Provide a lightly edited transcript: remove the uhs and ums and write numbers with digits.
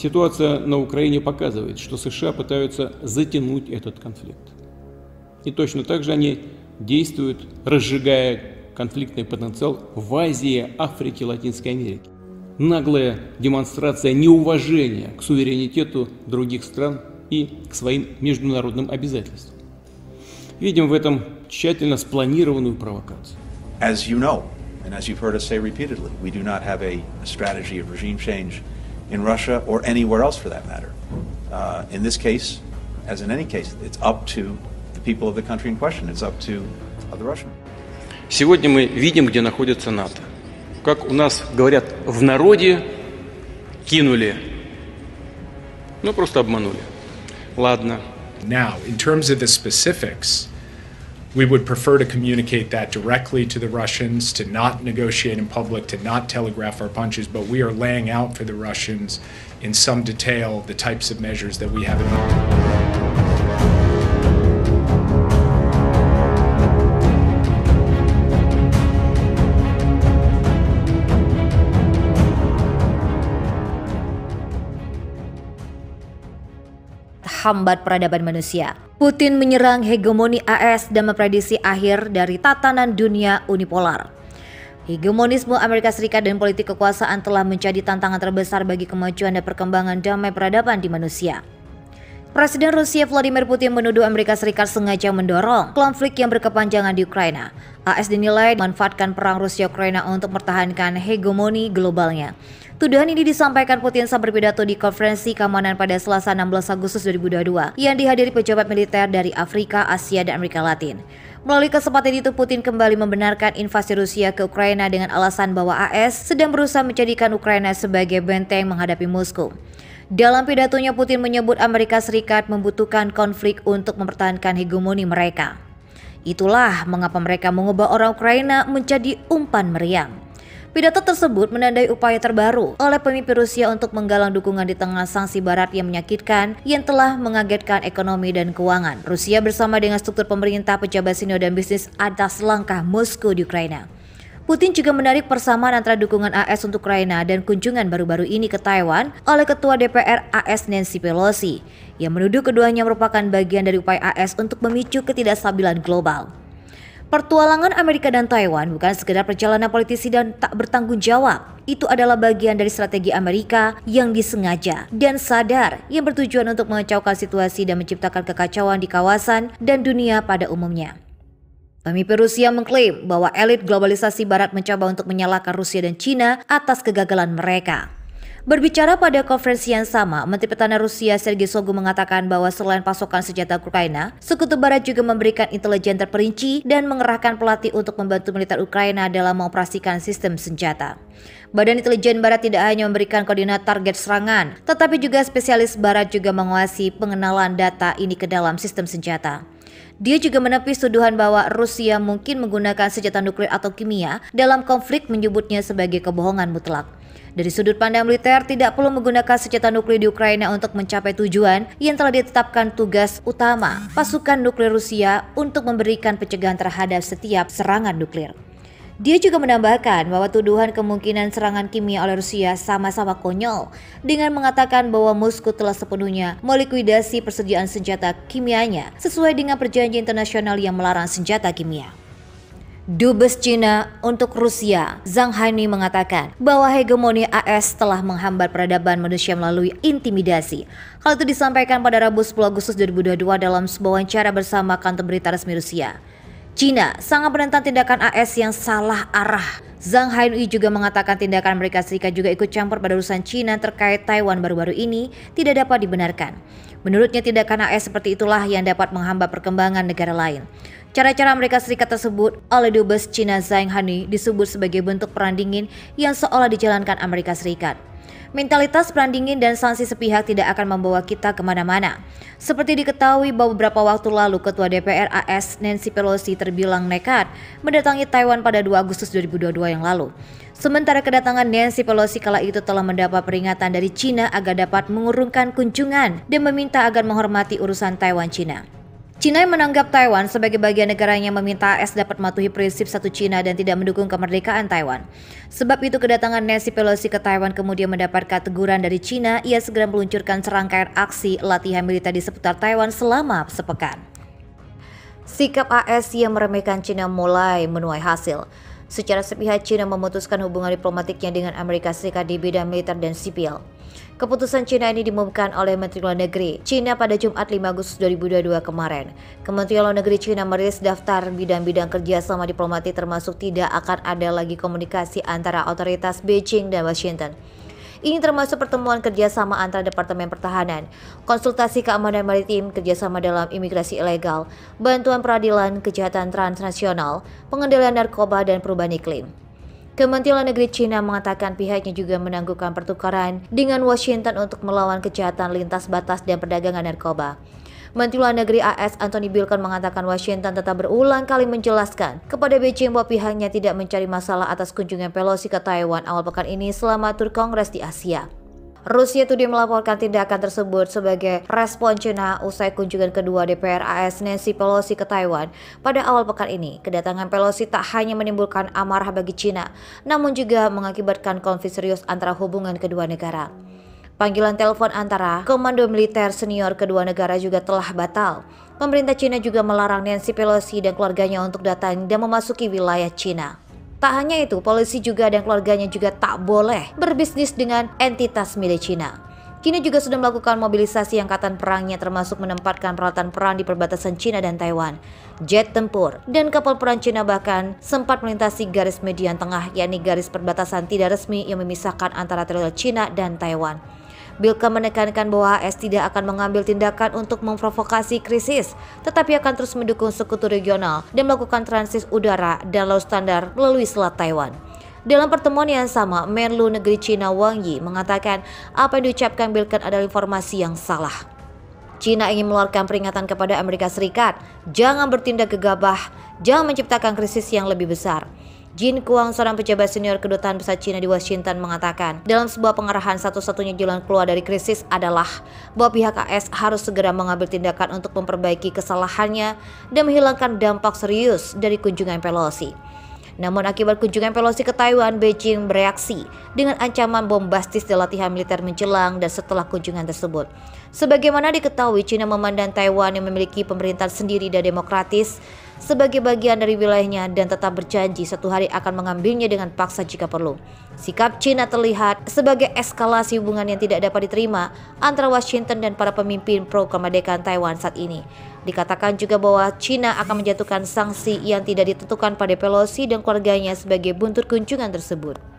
Ситуация на Украине показывает, что США пытаются затянуть этот конфликт. И точно так же они действуют, разжигая конфликтный потенциал в Азии, Африке, Латинской Америке. Наглая демонстрация неуважения к суверенитету других стран и к своим международным обязательствам. Видим в этом тщательно спланированную провокацию. As you know, and as you've heard us say repeatedly, we do not have a strategy of regime change in Russia or anywhere else for that matter. In this case, as in any case, it's up to the people of the country in question. It's up to the Russian. Сегодня мы видим, где находится НАТО. Как у нас говорят в народе, кинули. Ну, просто обманули. Ладно. Now, in terms of the specifics, we would prefer to communicate that directly to the Russians, to not negotiate in public, to not telegraph our punches, but we are laying out for the Russians in some detail the types of measures that we have in mind. Hambat peradaban manusia. Putin menyerang hegemoni AS dan memprediksi akhir dari tatanan dunia unipolar. Hegemonisme Amerika Serikat dan politik kekuasaan telah menjadi tantangan terbesar bagi kemajuan dan perkembangan damai peradaban di manusia. Presiden Rusia Vladimir Putin menuduh Amerika Serikat sengaja mendorong konflik yang berkepanjangan di Ukraina. AS dinilai memanfaatkan perang Rusia-Ukraina untuk mempertahankan hegemoni globalnya. Tuduhan ini disampaikan Putin saat berpidato di konferensi keamanan pada Selasa 16 Agustus 2022 yang dihadiri pejabat militer dari Afrika, Asia, dan Amerika Latin. Melalui kesempatan itu, Putin kembali membenarkan invasi Rusia ke Ukraina dengan alasan bahwa AS sedang berusaha menjadikan Ukraina sebagai benteng menghadapi Moskow. Dalam pidatonya, Putin menyebut Amerika Serikat membutuhkan konflik untuk mempertahankan hegemoni mereka. Itulah mengapa mereka mengubah orang Ukraina menjadi umpan meriam. Pidato tersebut menandai upaya terbaru oleh pemimpin Rusia untuk menggalang dukungan di tengah sanksi barat yang menyakitkan yang telah mengagetkan ekonomi dan keuangan Rusia bersama dengan struktur pemerintah, pejabat senior dan bisnis atas langkah Moskow di Ukraina. Putin juga menarik persamaan antara dukungan AS untuk Ukraina dan kunjungan baru-baru ini ke Taiwan oleh Ketua DPR AS Nancy Pelosi yang menuduh keduanya merupakan bagian dari upaya AS untuk memicu ketidakstabilan global. Pertualangan Amerika dan Taiwan bukan sekedar perjalanan politisi dan tak bertanggung jawab. Itu adalah bagian dari strategi Amerika yang disengaja dan sadar yang bertujuan untuk mengacaukan situasi dan menciptakan kekacauan di kawasan dan dunia pada umumnya. Pemimpin Rusia mengklaim bahwa elit globalisasi Barat mencoba untuk menyalahkan Rusia dan China atas kegagalan mereka. Berbicara pada konferensi yang sama, Menteri Pertahanan Rusia Sergei Shoigu mengatakan bahwa selain pasokan senjata ke Ukraina, Sekutu Barat juga memberikan intelijen terperinci dan mengerahkan pelatih untuk membantu militer Ukraina dalam mengoperasikan sistem senjata. Badan Intelijen Barat tidak hanya memberikan koordinat target serangan, tetapi juga spesialis Barat juga menguasai pengenalan data ini ke dalam sistem senjata. Dia juga menepis tuduhan bahwa Rusia mungkin menggunakan senjata nuklir atau kimia dalam konflik, menyebutnya sebagai kebohongan mutlak. Dari sudut pandang militer, tidak perlu menggunakan senjata nuklir di Ukraina untuk mencapai tujuan yang telah ditetapkan tugas utama pasukan nuklir Rusia untuk memberikan pencegahan terhadap setiap serangan nuklir. Dia juga menambahkan bahwa tuduhan kemungkinan serangan kimia oleh Rusia sama-sama konyol dengan mengatakan bahwa Moskow telah sepenuhnya melikuidasi persediaan senjata kimianya sesuai dengan perjanjian internasional yang melarang senjata kimia. Dubes Cina untuk Rusia, Zhang Haihui mengatakan bahwa hegemoni AS telah menghambat peradaban manusia melalui intimidasi. Hal itu disampaikan pada Rabu 10 Agustus 2022 dalam sebuah wawancara bersama kantor berita resmi Rusia. Cina sangat menentang tindakan AS yang salah arah. Zhang Haihui juga mengatakan tindakan Amerika Serikat juga ikut campur pada urusan Cina terkait Taiwan baru-baru ini tidak dapat dibenarkan. Menurutnya tindakan AS seperti itulah yang dapat menghambat perkembangan negara lain. Cara-cara Amerika Serikat tersebut oleh Dubes Cina Zhang Haihui disebut sebagai bentuk perang dingin yang seolah dijalankan Amerika Serikat. Mentalitas perang dingin dan sanksi sepihak tidak akan membawa kita kemana-mana. Seperti diketahui bahwa beberapa waktu lalu Ketua DPR AS Nancy Pelosi terbilang nekat mendatangi Taiwan pada 2 Agustus 2022 yang lalu. Sementara kedatangan Nancy Pelosi kala itu telah mendapat peringatan dari Cina agar dapat mengurungkan kunjungan dan meminta agar menghormati urusan Taiwan Cina. China yang menganggap Taiwan sebagai bagian negaranya meminta AS dapat mematuhi prinsip satu China dan tidak mendukung kemerdekaan Taiwan. Sebab itu kedatangan Nancy Pelosi ke Taiwan kemudian mendapatkan teguran dari China. Ia segera meluncurkan serangkaian aksi latihan militer di seputar Taiwan selama sepekan. Sikap AS yang meremehkan China mulai menuai hasil. Secara sepihak China memutuskan hubungan diplomatiknya dengan Amerika Serikat di bidang militer dan sipil. Keputusan China ini diumumkan oleh Menteri Luar Negeri China pada Jumat 5 Agustus 2022 kemarin. Kementerian Luar Negeri China merilis daftar bidang-bidang kerjasama diplomatik termasuk tidak akan ada lagi komunikasi antara otoritas Beijing dan Washington. Ini termasuk pertemuan kerjasama antara Departemen Pertahanan, konsultasi keamanan maritim, kerjasama dalam imigrasi ilegal, bantuan peradilan, kejahatan transnasional, pengendalian narkoba, dan perubahan iklim. Kementerian Luar Negeri China mengatakan pihaknya juga menangguhkan pertukaran dengan Washington untuk melawan kejahatan lintas batas dan perdagangan narkoba. Menteri Luar Negeri AS Antony Blinken mengatakan Washington tetap berulang kali menjelaskan kepada Beijing bahwa pihaknya tidak mencari masalah atas kunjungan Pelosi ke Taiwan awal pekan ini selama tur kongres di Asia. Rusia tuding melaporkan tindakan tersebut sebagai respon China usai kunjungan kedua DPR AS Nancy Pelosi ke Taiwan pada awal pekan ini. Kedatangan Pelosi tak hanya menimbulkan amarah bagi China, namun juga mengakibatkan konflik serius antara hubungan kedua negara. Panggilan telepon antara komando militer senior kedua negara juga telah batal. Pemerintah China juga melarang Nancy Pelosi dan keluarganya untuk datang dan memasuki wilayah China. Tak hanya itu, polisi juga dan keluarganya juga tak boleh berbisnis dengan entitas milik China. China juga sudah melakukan mobilisasi angkatan perangnya termasuk menempatkan peralatan perang di perbatasan China dan Taiwan. Jet tempur dan kapal perang China bahkan sempat melintasi garis median tengah, yakni garis perbatasan tidak resmi yang memisahkan antara teritorial China dan Taiwan. Blinken menekankan bahwa AS tidak akan mengambil tindakan untuk memprovokasi krisis, tetapi akan terus mendukung sekutu regional dan melakukan transit udara dan laut standar melalui Selat Taiwan. Dalam pertemuan yang sama, Menlu Negeri China Wang Yi mengatakan apa yang diucapkan Blinken adalah informasi yang salah. China ingin mengeluarkan peringatan kepada Amerika Serikat, jangan bertindak gegabah, jangan menciptakan krisis yang lebih besar. Jin Kuang, seorang pejabat senior kedutaan besar China di Washington, mengatakan dalam sebuah pengarahan satu-satunya jalan keluar dari krisis adalah bahwa pihak AS harus segera mengambil tindakan untuk memperbaiki kesalahannya dan menghilangkan dampak serius dari kunjungan Pelosi. Namun akibat kunjungan Pelosi ke Taiwan, Beijing bereaksi dengan ancaman bombastis dan latihan militer menjelang dan setelah kunjungan tersebut. Sebagaimana diketahui, China memandang Taiwan yang memiliki pemerintahan sendiri dan demokratis sebagai bagian dari wilayahnya dan tetap berjanji satu hari akan mengambilnya dengan paksa jika perlu. Sikap China terlihat sebagai eskalasi hubungan yang tidak dapat diterima antara Washington dan para pemimpin pro kemerdekaan Taiwan saat ini. Dikatakan juga bahwa China akan menjatuhkan sanksi yang tidak ditentukan pada Pelosi dan keluarganya sebagai buntut kunjungan tersebut.